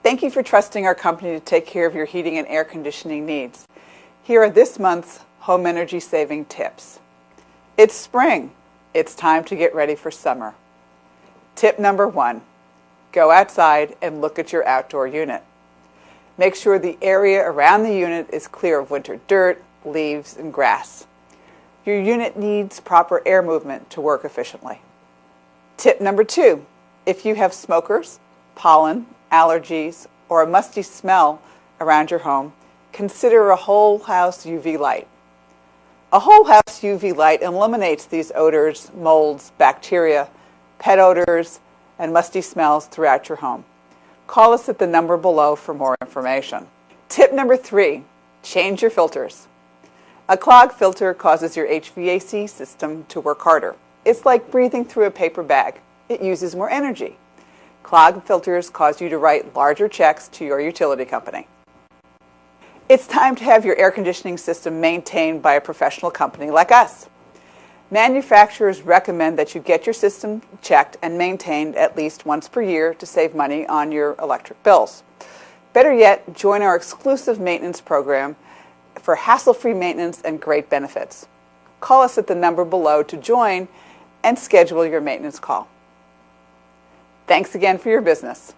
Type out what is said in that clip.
Thank you for trusting our company to take care of your heating and air conditioning needs. Here are this month's home energy saving tips. It's spring. It's time to get ready for summer. Tip number 1, go outside and look at your outdoor unit. Make sure the area around the unit is clear of winter dirt, leaves, and grass. Your unit needs proper air movement to work efficiently. Tip number 2, if you have smokers, pollen, allergies, or a musty smell around your home, consider a whole house UV light. A whole house UV light eliminates these odors, molds, bacteria, pet odors, and musty smells throughout your home. Call us at the number below for more information. Tip number 3, change your filters. A clogged filter causes your HVAC system to work harder. It's like breathing through a paper bag. It uses more energy. Clogged filters cause you to write larger checks to your utility company. It's time to have your air conditioning system maintained by a professional company like us. Manufacturers recommend that you get your system checked and maintained at least once per year to save money on your electric bills. Better yet, join our exclusive maintenance program for hassle-free maintenance and great benefits. Call us at the number below to join and schedule your maintenance call. Thanks again for your business.